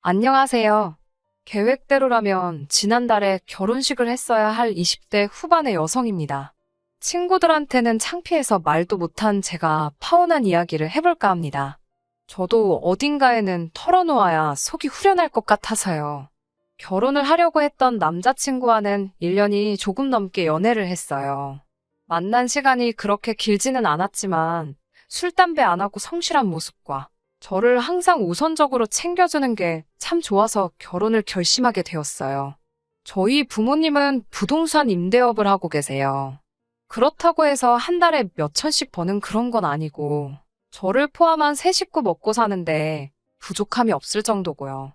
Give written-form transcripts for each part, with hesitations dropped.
안녕하세요. 계획대로라면 지난달에 결혼식을 했어야 할 20대 후반의 여성입니다. 친구들한테는 창피해서 말도 못한 제가 파혼한 이야기를 해볼까 합니다. 저도 어딘가에는 털어놓아야 속이 후련할 것 같아서요. 결혼을 하려고 했던 남자친구와는 1년이 조금 넘게 연애를 했어요. 만난 시간이 그렇게 길지는 않았지만 술, 담배 안 하고 성실한 모습과 저를 항상 우선적으로 챙겨주는 게 참 좋아서 결혼을 결심하게 되었어요. 저희 부모님은 부동산 임대업을 하고 계세요. 그렇다고 해서 한 달에 몇 천씩 버는 그런 건 아니고 저를 포함한 세 식구 먹고 사는데 부족함이 없을 정도고요.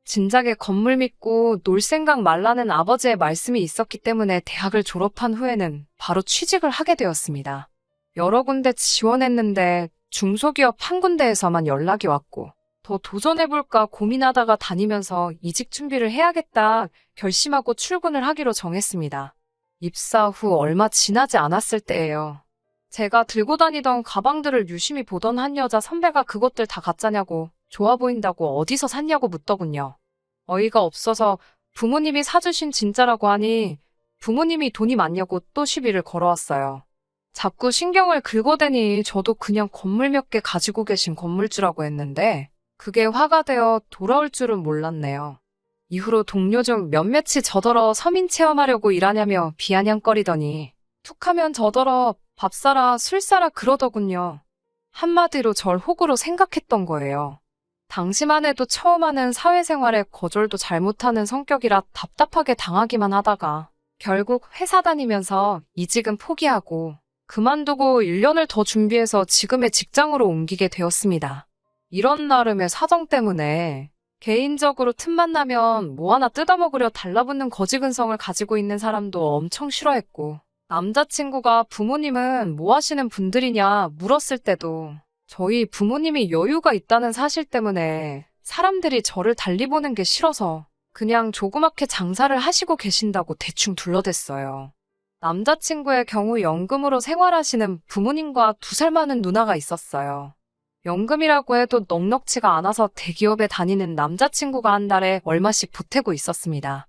진작에 건물 믿고 놀 생각 말라는 아버지의 말씀이 있었기 때문에 대학을 졸업한 후에는 바로 취직을 하게 되었습니다. 여러 군데 지원했는데 중소기업 한 군데에서만 연락이 왔고 더 도전해볼까 고민하다가 다니면서 이직 준비를 해야겠다 결심하고 출근을 하기로 정했습니다. 입사 후 얼마 지나지 않았을 때예요. 제가 들고 다니던 가방들을 유심히 보던 한 여자 선배가 그것들 다 가짜냐고 좋아 보인다고 어디서 샀냐고 묻더군요. 어이가 없어서 부모님이 사주신 진짜라고 하니 부모님이 돈이 많냐고 또 시비를 걸어왔어요. 자꾸 신경을 긁어대니 저도 그냥 건물 몇 개 가지고 계신 건물주라고 했는데 그게 화가 되어 돌아올 줄은 몰랐네요. 이후로 동료 중 몇몇이 저더러 서민 체험하려고 일하냐며 비아냥거리더니 툭하면 저더러 밥 사라 술 사라 그러더군요. 한마디로 절 호구로 생각했던 거예요. 당시만 해도 처음 하는 사회생활에 거절도 잘못하는 성격이라 답답하게 당하기만 하다가 결국 회사 다니면서 이직은 포기하고 그만두고 1년을 더 준비해서 지금의 직장으로 옮기게 되었습니다. 이런 나름의 사정 때문에 개인적으로 틈만 나면 뭐 하나 뜯어먹으려 달라붙는 거지근성을 가지고 있는 사람도 엄청 싫어했고 남자친구가 부모님은 뭐 하시는 분들이냐 물었을 때도 저희 부모님이 여유가 있다는 사실 때문에 사람들이 저를 달리 보는 게 싫어서 그냥 조그맣게 장사를 하시고 계신다고 대충 둘러댔어요. 남자친구의 경우 연금으로 생활하시는 부모님과 2살 많은 누나가 있었어요. 연금이라고 해도 넉넉지가 않아서 대기업에 다니는 남자친구가 한 달에 얼마씩 보태고 있었습니다.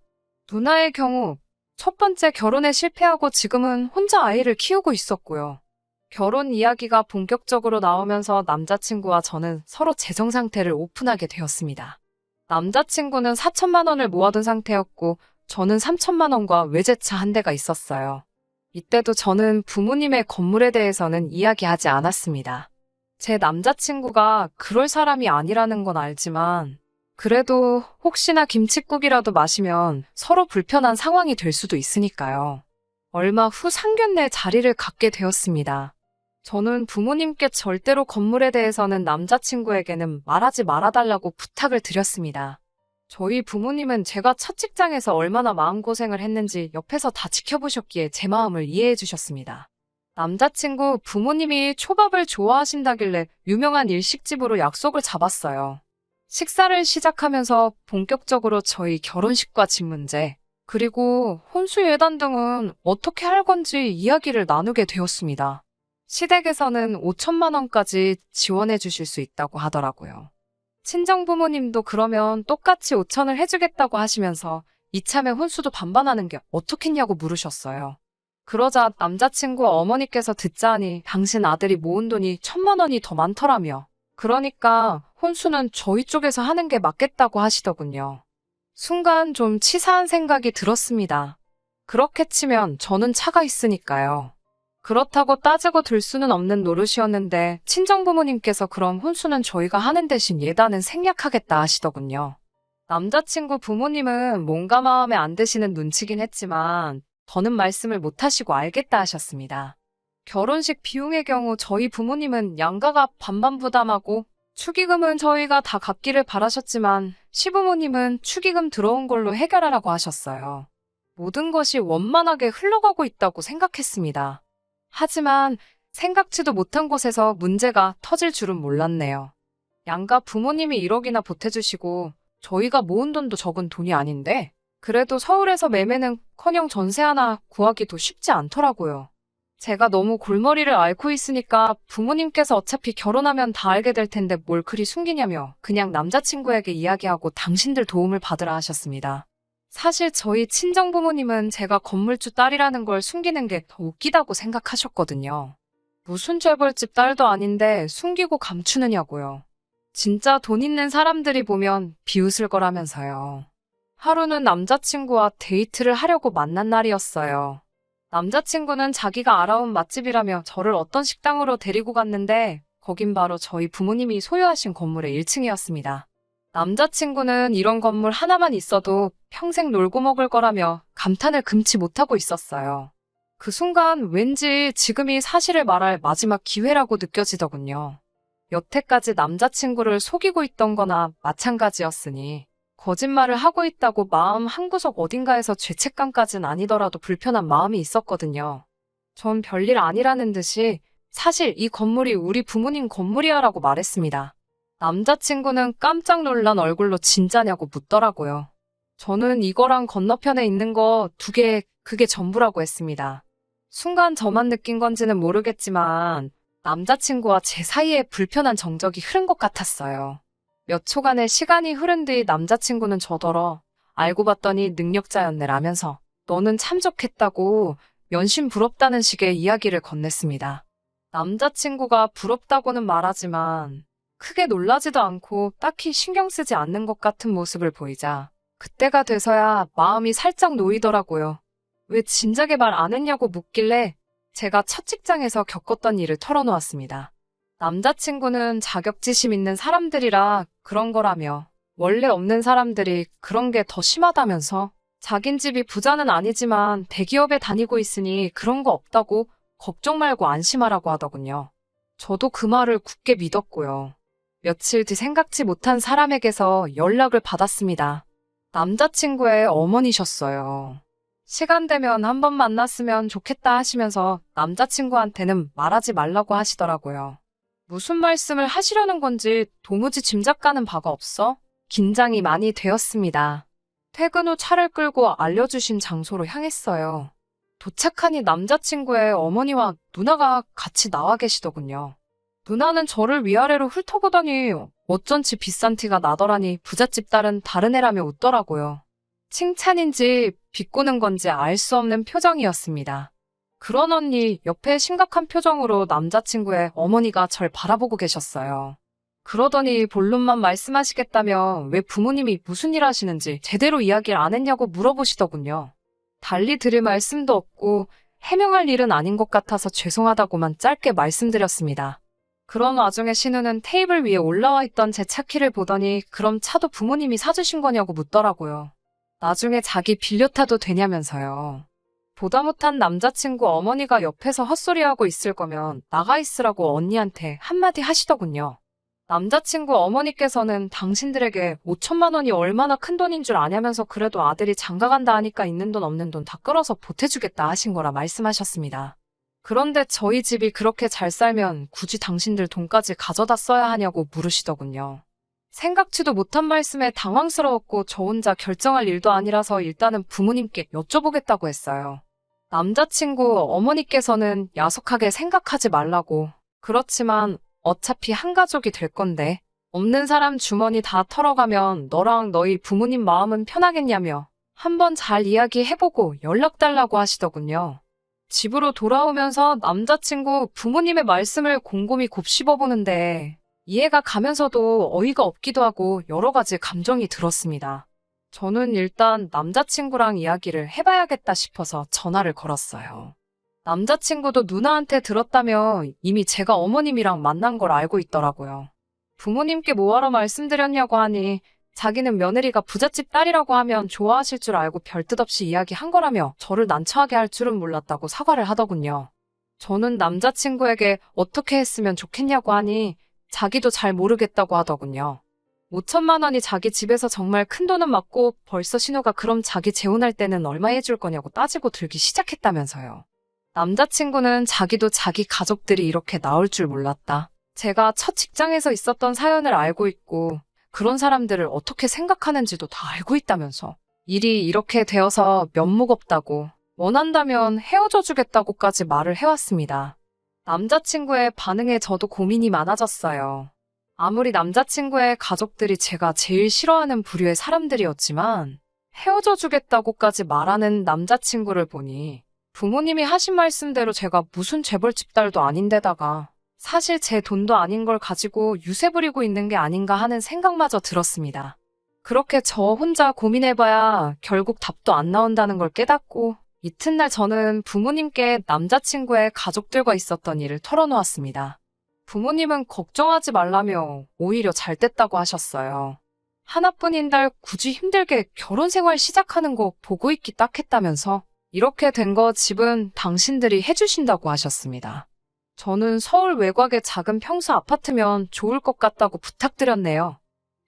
누나의 경우 첫 번째 결혼에 실패하고 지금은 혼자 아이를 키우고 있었고요. 결혼 이야기가 본격적으로 나오면서 남자친구와 저는 서로 재정 상태를 오픈하게 되었습니다. 남자친구는 4천만 원을 모아둔 상태였고 저는 3천만 원과 외제차 한 대가 있었어요. 이때도 저는 부모님의 건물에 대해서는 이야기하지 않았습니다. 제 남자친구가 그럴 사람이 아니라는 건 알지만 그래도 혹시나 김칫국이라도 마시면 서로 불편한 상황이 될 수도 있으니까요. 얼마 후 상견례 자리를 갖게 되었습니다. 저는 부모님께 절대로 건물에 대해서는 남자친구에게는 말하지 말아달라고 부탁을 드렸습니다. 저희 부모님은 제가 첫 직장에서 얼마나 마음고생을 했는지 옆에서 다 지켜보셨기에 제 마음을 이해해 주셨습니다. 남자친구 부모님이 초밥을 좋아하신다길래 유명한 일식집으로 약속을 잡았어요. 식사를 시작하면서 본격적으로 저희 결혼식과 집 문제, 그리고 혼수 예단 등은 어떻게 할 건지 이야기를 나누게 되었습니다. 시댁에서는 5천만 원까지 지원해 주실 수 있다고 하더라고요. 친정 부모님도 그러면 똑같이 5천을 해주겠다고 하시면서 이참에 혼수도 반반하는 게 어떻겠냐고 물으셨어요. 그러자 남자친구 어머니께서 듣자 하니 당신 아들이 모은 돈이 1천만 원이 더 많더라며. 그러니까 혼수는 저희 쪽에서 하는 게 맞겠다고 하시더군요. 순간 좀 치사한 생각이 들었습니다. 그렇게 치면 저는 차가 있으니까요. 그렇다고 따지고 들 수는 없는 노릇이었는데 친정부모님께서 그럼 혼수는 저희가 하는 대신 예단은 생략하겠다 하시더군요. 남자친구 부모님은 뭔가 마음에 안 드시는 눈치긴 했지만 더는 말씀을 못 하시고 알겠다 하셨습니다. 결혼식 비용의 경우 저희 부모님은 양가가 반반 부담하고 축의금은 저희가 다 갚기를 바라셨지만 시부모님은 축의금 들어온 걸로 해결하라고 하셨어요. 모든 것이 원만하게 흘러가고 있다고 생각했습니다. 하지만 생각지도 못한 곳에서 문제가 터질 줄은 몰랐네요. 양가 부모님이 1억이나 보태주시고 저희가 모은 돈도 적은 돈이 아닌데 그래도 서울에서 매매는커녕 전세 하나 구하기도 쉽지 않더라고요. 제가 너무 골머리를 앓고 있으니까 부모님께서 어차피 결혼하면 다 알게 될 텐데 뭘 그리 숨기냐며 그냥 남자친구에게 이야기하고 당신들 도움을 받으라 하셨습니다. 사실 저희 친정부모님은 제가 건물주 딸이라는 걸 숨기는 게 더 웃기다고 생각하셨거든요. 무슨 재벌집 딸도 아닌데 숨기고 감추느냐고요. 진짜 돈 있는 사람들이 보면 비웃을 거라면서요. 하루는 남자친구와 데이트를 하려고 만난 날이었어요. 남자친구는 자기가 알아온 맛집이라며 저를 어떤 식당으로 데리고 갔는데 거긴 바로 저희 부모님이 소유하신 건물의 1층이었습니다. 남자친구는 이런 건물 하나만 있어도 평생 놀고 먹을 거라며 감탄을 금치 못하고 있었어요. 그 순간 왠지 지금이 사실을 말할 마지막 기회라고 느껴지더군요. 여태까지 남자친구를 속이고 있던 거나 마찬가지였으니 거짓말을 하고 있다고 마음 한구석 어딘가에서 죄책감까진 아니더라도 불편한 마음이 있었거든요. 전 별일 아니라는 듯이 사실 이 건물이 우리 부모님 건물이야라고 말했습니다. 남자친구는 깜짝 놀란 얼굴로 진짜냐고 묻더라고요. 저는 이거랑 건너편에 있는 거 2개, 그게 전부라고 했습니다. 순간 저만 느낀 건지는 모르겠지만 남자친구와 제 사이에 불편한 정적이 흐른 것 같았어요. 몇 초간의 시간이 흐른 뒤 남자친구는 저더러 알고 봤더니 능력자였네라면서 너는 참 좋겠다고 연신 부럽다는 식의 이야기를 건넸습니다. 남자친구가 부럽다고는 말하지만 크게 놀라지도 않고 딱히 신경 쓰지 않는 것 같은 모습을 보이자 그때가 돼서야 마음이 살짝 놓이더라고요. 왜 진작에 말 안 했냐고 묻길래 제가 첫 직장에서 겪었던 일을 털어놓았습니다. 남자친구는 자격지심 있는 사람들이라 그런 거라며 원래 없는 사람들이 그런 게 더 심하다면서 자긴 집이 부자는 아니지만 대기업에 다니고 있으니 그런 거 없다고 걱정 말고 안심하라고 하더군요. 저도 그 말을 굳게 믿었고요. 며칠 뒤 생각지 못한 사람에게서 연락을 받았습니다. 남자친구의 어머니셨어요. 시간 되면 한번 만났으면 좋겠다 하시면서 남자친구한테는 말하지 말라고 하시더라고요. 무슨 말씀을 하시려는 건지 도무지 짐작가는 바가 없어 긴장이 많이 되었습니다. 퇴근 후 차를 끌고 알려주신 장소로 향했어요. 도착하니 남자친구의 어머니와 누나가 같이 나와 계시더군요. 누나는 저를 위아래로 훑어보더니 어쩐지 비싼 티가 나더라니 부잣집 딸은 다른 애라며 웃더라고요. 칭찬인지 비꼬는 건지 알 수 없는 표정이었습니다. 그런 언니 옆에 심각한 표정으로 남자친구의 어머니가 절 바라보고 계셨어요. 그러더니 본론만 말씀하시겠다며 왜 부모님이 무슨 일 하시는지 제대로 이야기를 안 했냐고 물어보시더군요. 달리 드릴 말씀도 없고 해명할 일은 아닌 것 같아서 죄송하다고만 짧게 말씀드렸습니다. 그런 와중에 신우는 테이블 위에 올라와 있던 제 차키를 보더니 그럼 차도 부모님이 사주신 거냐고 묻더라고요. 나중에 자기 빌려 타도 되냐면서요. 보다 못한 남자친구 어머니가 옆에서 헛소리하고 있을 거면 나가 있으라고 언니한테 한마디 하시더군요. 남자친구 어머니께서는 당신들에게 5천만 원이 얼마나 큰 돈인 줄 아냐면서 그래도 아들이 장가간다 하니까 있는 돈 없는 돈 다 끌어서 보태주겠다 하신 거라 말씀하셨습니다. 그런데 저희 집이 그렇게 잘 살면 굳이 당신들 돈까지 가져다 써야 하냐고 물으시더군요. 생각지도 못한 말씀에 당황스러웠고 저 혼자 결정할 일도 아니라서 일단은 부모님께 여쭤보겠다고 했어요. 남자친구 어머니께서는 야속하게 생각하지 말라고. 그렇지만 어차피 한 가족이 될 건데 없는 사람 주머니 다 털어가면 너랑 너희 부모님 마음은 편하겠냐며 한번 잘 이야기해보고 연락 달라고 하시더군요. 집으로 돌아오면서 남자친구 부모님의 말씀을 곰곰이 곱씹어보는데 이해가 가면서도 어이가 없기도 하고 여러 가지 감정이 들었습니다. 저는 일단 남자친구랑 이야기를 해봐야겠다 싶어서 전화를 걸었어요. 남자친구도 누나한테 들었다며 이미 제가 어머님이랑 만난 걸 알고 있더라고요. 부모님께 뭐하러 말씀드렸냐고 하니 자기는 며느리가 부잣집 딸이라고 하면 좋아하실 줄 알고 별뜻 없이 이야기한 거라며 저를 난처하게 할 줄은 몰랐다고 사과를 하더군요. 저는 남자친구에게 어떻게 했으면 좋겠냐고 하니 자기도 잘 모르겠다고 하더군요. 5천만 원이 자기 집에서 정말 큰 돈은 맞고 벌써 신우가 그럼 자기 재혼할 때는 얼마 해줄 거냐고 따지고 들기 시작했다면서요. 남자친구는 자기도 자기 가족들이 이렇게 나올 줄 몰랐다. 제가 첫 직장에서 있었던 사연을 알고 있고 그런 사람들을 어떻게 생각하는지도 다 알고 있다면서 일이 이렇게 되어서 면목 없다고 원한다면 헤어져 주겠다고까지 말을 해왔습니다. 남자친구의 반응에 저도 고민이 많아졌어요. 아무리 남자친구의 가족들이 제가 제일 싫어하는 부류의 사람들이었지만 헤어져 주겠다고까지 말하는 남자친구를 보니 부모님이 하신 말씀대로 제가 무슨 재벌집 딸도 아닌데다가 사실 제 돈도 아닌 걸 가지고 유세 부리고 있는 게 아닌가 하는 생각마저 들었습니다. 그렇게 저 혼자 고민해봐야 결국 답도 안 나온다는 걸 깨닫고 이튿날 저는 부모님께 남자친구의 가족들과 있었던 일을 털어놓았습니다. 부모님은 걱정하지 말라며 오히려 잘 됐다고 하셨어요. 하나뿐인 딸 굳이 힘들게 결혼 생활 시작하는 거 보고 있기 딱 했다면서 이렇게 된 거 집은 당신들이 해주신다고 하셨습니다. 저는 서울 외곽의 작은 평수 아파트면 좋을 것 같다고 부탁드렸네요.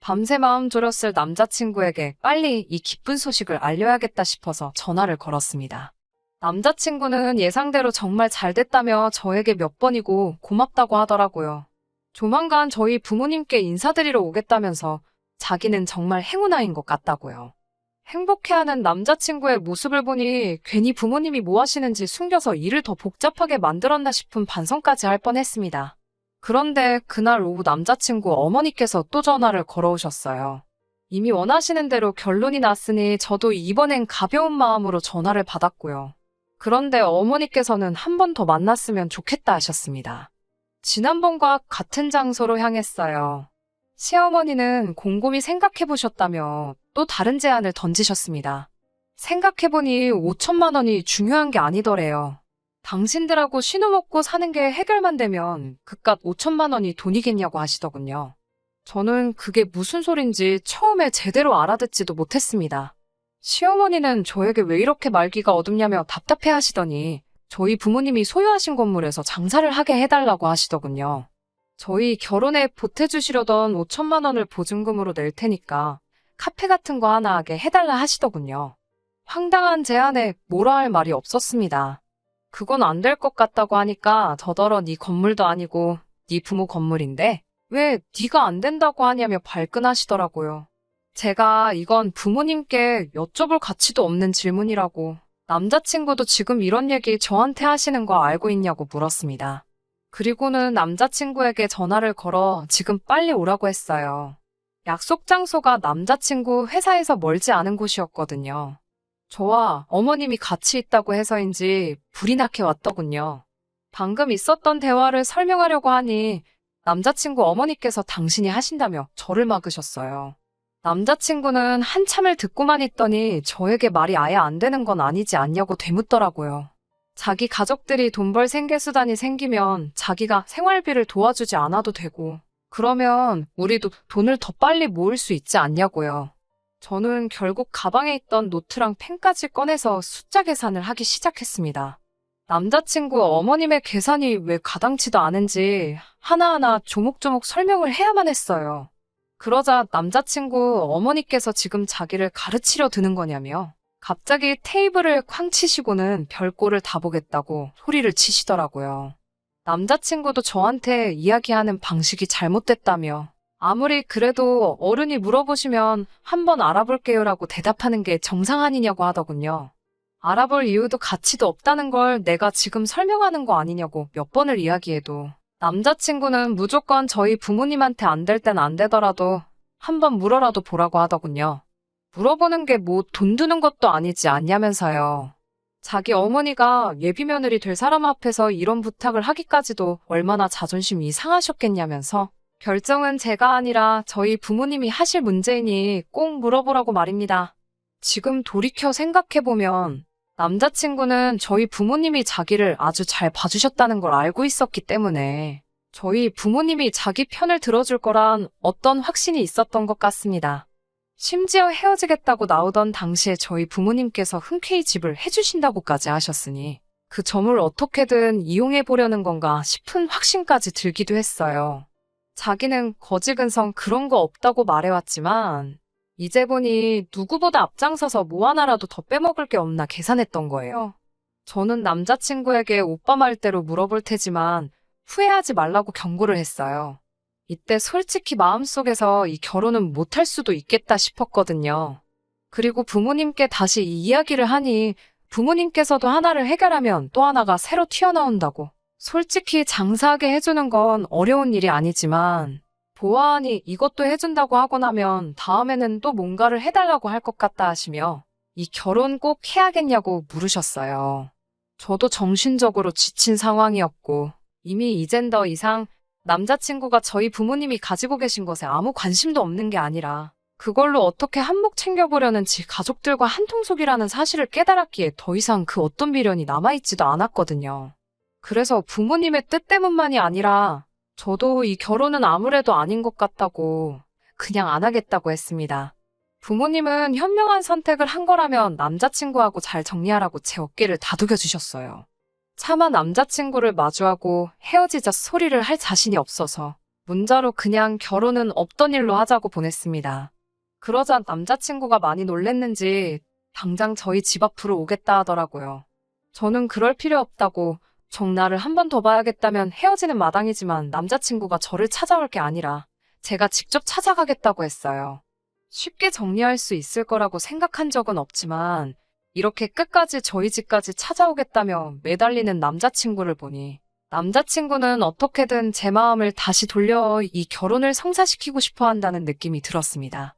밤새 마음 졸였을 남자친구에게 빨리 이 기쁜 소식을 알려야겠다 싶어서 전화를 걸었습니다. 남자친구는 예상대로 정말 잘 됐다며 저에게 몇 번이고 고맙다고 하더라고요. 조만간 저희 부모님께 인사드리러 오겠다면서 자기는 정말 행운아인 것 같다고요. 행복해하는 남자친구의 모습을 보니 괜히 부모님이 뭐 하시는지 숨겨서 일을 더 복잡하게 만들었나 싶은 반성까지 할 뻔했습니다. 그런데 그날 오후 남자친구 어머니께서 또 전화를 걸어오셨어요. 이미 원하시는 대로 결론이 났으니 저도 이번엔 가벼운 마음으로 전화를 받았고요. 그런데 어머니께서는 한 번 더 만났으면 좋겠다 하셨습니다. 지난번과 같은 장소로 향했어요. 시어머니는 곰곰이 생각해보셨다며 또 다른 제안을 던지셨습니다. 생각해보니 5천만 원이 중요한 게 아니더래요. 당신들하고 신호 먹고 사는 게 해결만 되면 그깟 5천만 원이 돈이겠냐고 하시더군요. 저는 그게 무슨 소린지 처음에 제대로 알아듣지도 못했습니다. 시어머니는 저에게 왜 이렇게 말귀가 어둡냐며 답답해 하시더니 저희 부모님이 소유하신 건물에서 장사를 하게 해달라고 하시더군요. 저희 결혼에 보태주시려던 5천만 원을 보증금으로 낼 테니까 카페 같은 거 하나 하게 해달라 하시더군요. 황당한 제안에 뭐라 할 말이 없었습니다. 그건 안 될 것 같다고 하니까 더더러 네 건물도 아니고 네 부모 건물인데 왜 네가 안 된다고 하냐며 발끈하시더라고요. 제가 이건 부모님께 여쭤볼 가치도 없는 질문이라고 남자친구도 지금 이런 얘기 저한테 하시는 거 알고 있냐고 물었습니다. 그리고는 남자친구에게 전화를 걸어 지금 빨리 오라고 했어요. 약속 장소가 남자친구 회사에서 멀지 않은 곳이었거든요. 저와 어머님이 같이 있다고 해서인지 불이 나게 왔더군요. 방금 있었던 대화를 설명하려고 하니 남자친구 어머니께서 당신이 하신다며 저를 막으셨어요. 남자친구는 한참을 듣고만 있더니 저에게 말이 아예 안 되는 건 아니지 않냐고 되묻더라고요. 자기 가족들이 돈 벌 생계수단이 생기면 자기가 생활비를 도와주지 않아도 되고 그러면 우리도 돈을 더 빨리 모을 수 있지 않냐고요. 저는 결국 가방에 있던 노트랑 펜까지 꺼내서 숫자 계산을 하기 시작했습니다. 남자친구 어머님의 계산이 왜 가당치도 않은지 하나하나 조목조목 설명을 해야만 했어요. 그러자 남자친구 어머니께서 지금 자기를 가르치려 드는 거냐며 갑자기 테이블을 쾅 치시고는 별꼴을 다 보겠다고 소리를 치시더라고요. 남자친구도 저한테 이야기하는 방식이 잘못됐다며 아무리 그래도 어른이 물어보시면 한번 알아볼게요라고 대답하는 게 정상 아니냐고 하더군요. 알아볼 이유도 가치도 없다는 걸 내가 지금 설명하는 거 아니냐고 몇 번을 이야기해도 남자친구는 무조건 저희 부모님한테 안 될 땐 안 되더라도 한번 물어라도 보라고 하더군요. 물어보는 게 뭐 돈 드는 것도 아니지 않냐면서요. 자기 어머니가 예비며느리 될 사람 앞에서 이런 부탁을 하기까지도 얼마나 자존심이 상하셨겠냐면서 결정은 제가 아니라 저희 부모님이 하실 문제이니 꼭 물어보라고 말입니다. 지금 돌이켜 생각해보면 남자친구는 저희 부모님이 자기를 아주 잘 봐주셨다는 걸 알고 있었기 때문에 저희 부모님이 자기 편을 들어줄 거란 어떤 확신이 있었던 것 같습니다. 심지어 헤어지겠다고 나오던 당시에 저희 부모님께서 흔쾌히 집을 해주신다고까지 하셨으니 그 점을 어떻게든 이용해보려는 건가 싶은 확신까지 들기도 했어요. 자기는 거지근성 그런 거 없다고 말해왔지만 이제 보니 누구보다 앞장서서 뭐 하나라도 더 빼먹을 게 없나 계산했던 거예요. 저는 남자친구에게 오빠 말대로 물어볼 테지만 후회하지 말라고 경고를 했어요. 이때 솔직히 마음속에서 이 결혼은 못할 수도 있겠다 싶었거든요. 그리고 부모님께 다시 이 이야기를 하니 부모님께서도 하나를 해결하면 또 하나가 새로 튀어나온다고. 솔직히 장사하게 해주는 건 어려운 일이 아니지만 보아하니 이것도 해준다고 하고 나면 다음에는 또 뭔가를 해달라고 할 것 같다 하시며 이 결혼 꼭 해야겠냐고 물으셨어요. 저도 정신적으로 지친 상황이었고 이미 이젠 더 이상 남자친구가 저희 부모님이 가지고 계신 것에 아무 관심도 없는 게 아니라 그걸로 어떻게 한몫 챙겨보려는 지 가족들과 한통속이라는 사실을 깨달았기에 더 이상 그 어떤 미련이 남아있지도 않았거든요. 그래서 부모님의 뜻 때문만이 아니라 저도 이 결혼은 아무래도 아닌 것 같다고 그냥 안 하겠다고 했습니다. 부모님은 현명한 선택을 한 거라면 남자친구하고 잘 정리하라고 제 어깨를 다독여 주셨어요. 차마 남자친구를 마주하고 헤어지자 소리를 할 자신이 없어서 문자로 그냥 결혼은 없던 일로 하자고 보냈습니다. 그러자 남자친구가 많이 놀랬는지 당장 저희 집 앞으로 오겠다 하더라고요. 저는 그럴 필요 없다고 정나를 한 번 더 봐야겠다면 헤어지는 마당이지만 남자친구가 저를 찾아올 게 아니라 제가 직접 찾아가겠다고 했어요. 쉽게 정리할 수 있을 거라고 생각한 적은 없지만 이렇게 끝까지 저희 집까지 찾아오겠다며 매달리는 남자친구를 보니 남자친구는 어떻게든 제 마음을 다시 돌려 이 결혼을 성사시키고 싶어 한다는 느낌이 들었습니다.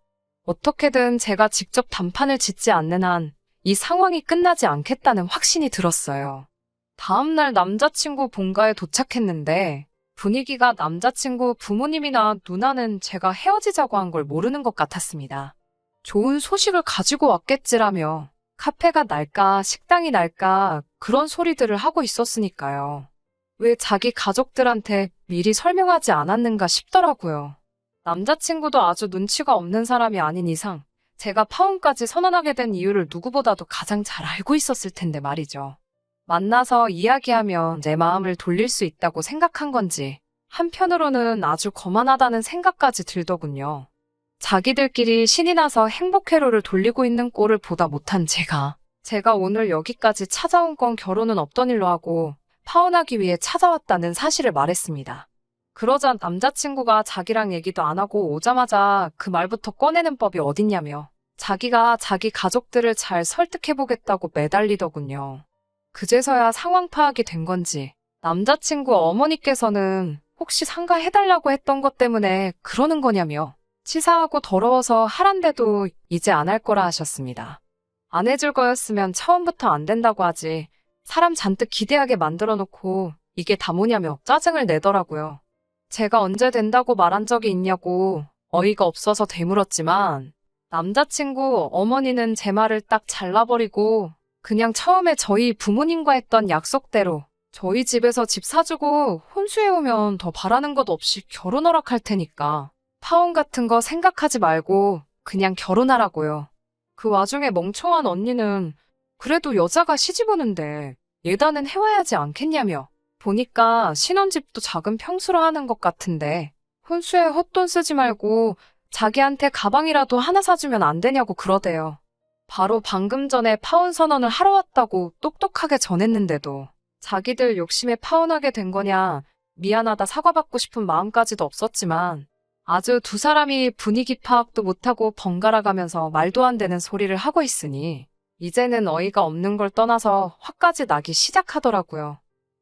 어떻게든 제가 직접 단판을 짓지 않는 한 이 상황이 끝나지 않겠다는 확신이 들었어요. 다음날 남자친구 본가에 도착했는데 분위기가 남자친구 부모님이나 누나는 제가 헤어지자고 한 걸 모르는 것 같았습니다. 좋은 소식을 가지고 왔겠지라며 카페가 날까 식당이 날까 그런 소리들을 하고 있었으니까요. 왜 자기 가족들한테 미리 설명하지 않았는가 싶더라고요. 남자친구도 아주 눈치가 없는 사람이 아닌 이상 제가 파혼까지 선언하게 된 이유를 누구보다도 가장 잘 알고 있었을 텐데 말이죠. 만나서 이야기하면 내 마음을 돌릴 수 있다고 생각한 건지 한편으로는 아주 거만하다는 생각까지 들더군요. 자기들끼리 신이 나서 행복회로를 돌리고 있는 꼴을 보다 못한 제가 오늘 여기까지 찾아온 건 결혼은 없던 일로 하고 파혼하기 위해 찾아왔다는 사실을 말했습니다. 그러자 남자친구가 자기랑 얘기도 안 하고 오자마자 그 말부터 꺼내는 법이 어딨냐며 자기가 자기 가족들을 잘 설득해보겠다고 매달리더군요. 그제서야 상황 파악이 된 건지 남자친구 어머니께서는 혹시 상가해달라고 했던 것 때문에 그러는 거냐며 치사하고 더러워서 하란데도 이제 안 할 거라 하셨습니다. 안 해줄 거였으면 처음부터 안 된다고 하지 사람 잔뜩 기대하게 만들어 놓고 이게 다 뭐냐며 짜증을 내더라고요. 제가 언제 된다고 말한 적이 있냐고 어이가 없어서 되물었지만 남자친구 어머니는 제 말을 딱 잘라버리고 그냥 처음에 저희 부모님과 했던 약속대로 저희 집에서 집 사주고 혼수해오면 더 바라는 것 없이 결혼 허락할 테니까 파혼 같은 거 생각하지 말고 그냥 결혼하라고요. 그 와중에 멍청한 언니는 그래도 여자가 시집 오는데 예단은 해와야지 않겠냐며 보니까 신혼집도 작은 평수로 하는 것 같은데 혼수에 헛돈 쓰지 말고 자기한테 가방이라도 하나 사주면 안 되냐고 그러대요. 바로 방금 전에 파혼 선언을 하러 왔다고 똑똑하게 전했는데도 자기들 욕심에 파혼하게 된 거냐 미안하다 사과받고 싶은 마음까지도 없었지만 아주 두 사람이 분위기 파악도 못하고 번갈아 가면서 말도 안 되는 소리를 하고 있으니 이제는 어이가 없는 걸 떠나서 화까지 나기 시작하더라고요.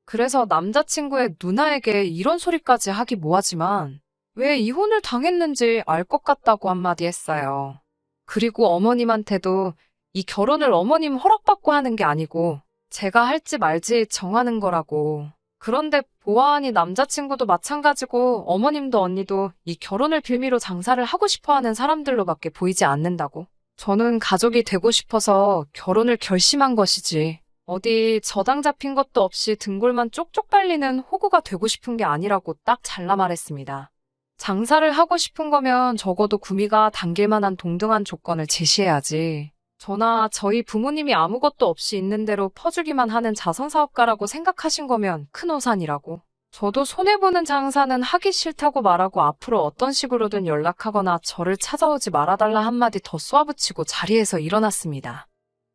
그래서 남자친구의 누나에게 이런 소리까지 하기 뭐하지만 왜 이혼을 당했는지 알 것 같다고 한마디 했어요. 그리고 어머님한테도 이 결혼을 어머님 허락받고 하는 게 아니고 제가 할지 말지 정하는 거라고. 그런데 보아하니 남자친구도 마찬가지고 어머님도 언니도 이 결혼을 빌미로 장사를 하고 싶어하는 사람들로밖에 보이지 않는다고. 저는 가족이 되고 싶어서 결혼을 결심한 것이지 어디 저당 잡힌 것도 없이 등골만 쪽쪽 빨리는 호구가 되고 싶은 게 아니라고 딱 잘라 말했습니다. 장사를 하고 싶은 거면 적어도 구미가 당길 만한 동등한 조건을 제시해야지. 저나 저희 부모님이 아무것도 없이 있는 대로 퍼주기만 하는 자선사업가라고 생각하신 거면 큰 오산이라고. 저도 손해보는 장사는 하기 싫다고 말하고 앞으로 어떤 식으로든 연락하거나 저를 찾아오지 말아달라 한마디 더 쏘아붙이고 자리에서 일어났습니다.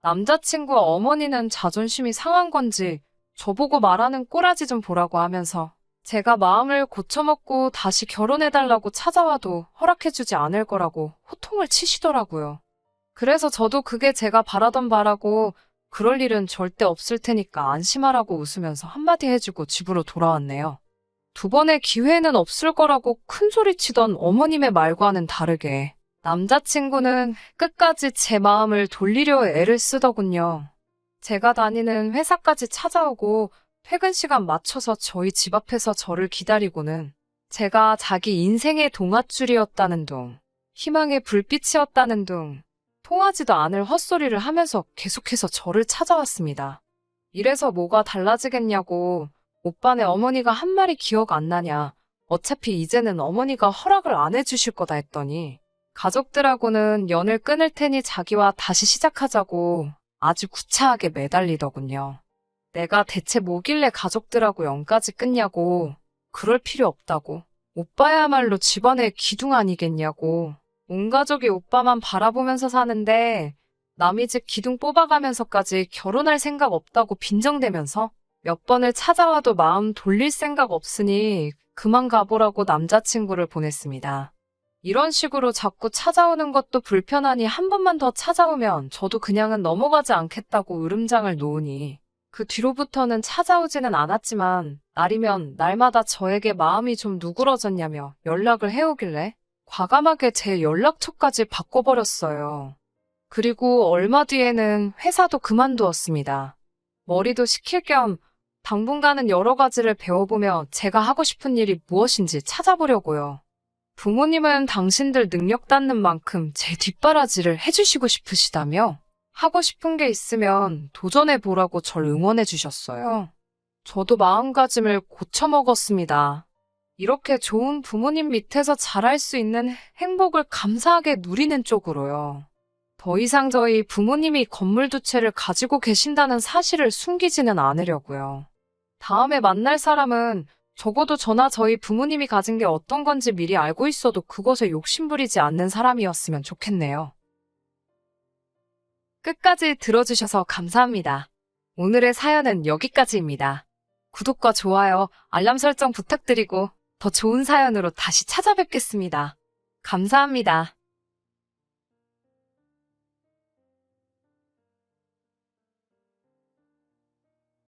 남자친구 어머니는 자존심이 상한 건지 저보고 말하는 꼬라지 좀 보라고 하면서 제가 마음을 고쳐먹고 다시 결혼해달라고 찾아와도 허락해주지 않을 거라고 호통을 치시더라고요. 그래서 저도 그게 제가 바라던 바라고 그럴 일은 절대 없을 테니까 안심하라고 웃으면서 한마디 해주고 집으로 돌아왔네요. 두 번의 기회는 없을 거라고 큰소리치던 어머님의 말과는 다르게 남자친구는 끝까지 제 마음을 돌리려 애를 쓰더군요. 제가 다니는 회사까지 찾아오고 퇴근 시간 맞춰서 저희 집 앞에서 저를 기다리고는 제가 자기 인생의 동아줄이었다는 둥, 희망의 불빛이었다는 둥, 통하지도 않을 헛소리를 하면서 계속해서 저를 찾아왔습니다. 이래서 뭐가 달라지겠냐고, 오빠네 어머니가 한 말이 기억 안 나냐, 어차피 이제는 어머니가 허락을 안 해주실 거다 했더니 가족들하고는 연을 끊을 테니 자기와 다시 시작하자고 아주 구차하게 매달리더군요. 내가 대체 뭐길래 가족들하고 연까지 끊냐고, 그럴 필요 없다고, 오빠야말로 집안의 기둥 아니겠냐고, 온 가족이 오빠만 바라보면서 사는데 남이 집 기둥 뽑아가면서까지 결혼할 생각 없다고 빈정대면서 몇 번을 찾아와도 마음 돌릴 생각 없으니 그만 가보라고 남자친구를 보냈습니다. 이런 식으로 자꾸 찾아오는 것도 불편하니 한 번만 더 찾아오면 저도 그냥은 넘어가지 않겠다고 으름장을 놓으니 그 뒤로부터는 찾아오지는 않았지만 날이면 날마다 저에게 마음이 좀 누그러졌냐며 연락을 해오길래 과감하게 제 연락처까지 바꿔버렸어요. 그리고 얼마 뒤에는 회사도 그만두었습니다. 머리도 식힐 겸 당분간은 여러 가지를 배워보며 제가 하고 싶은 일이 무엇인지 찾아보려고요. 부모님은 당신들 능력 닿는 만큼 제 뒷바라지를 해주시고 싶으시다며 하고 싶은 게 있으면 도전해보라고 절 응원해 주셨어요. 저도 마음가짐을 고쳐먹었습니다. 이렇게 좋은 부모님 밑에서 잘할 수 있는 행복을 감사하게 누리는 쪽으로요. 더 이상 저희 부모님이 건물 두 채를 가지고 계신다는 사실을 숨기지는 않으려고요. 다음에 만날 사람은 적어도 저나 저희 부모님이 가진 게 어떤 건지 미리 알고 있어도 그것에 욕심부리지 않는 사람이었으면 좋겠네요. 끝까지 들어주셔서 감사합니다. 오늘의 사연은 여기까지입니다. 구독과 좋아요, 알람 설정 부탁드리고 더 좋은 사연으로 다시 찾아뵙겠습니다. 감사합니다.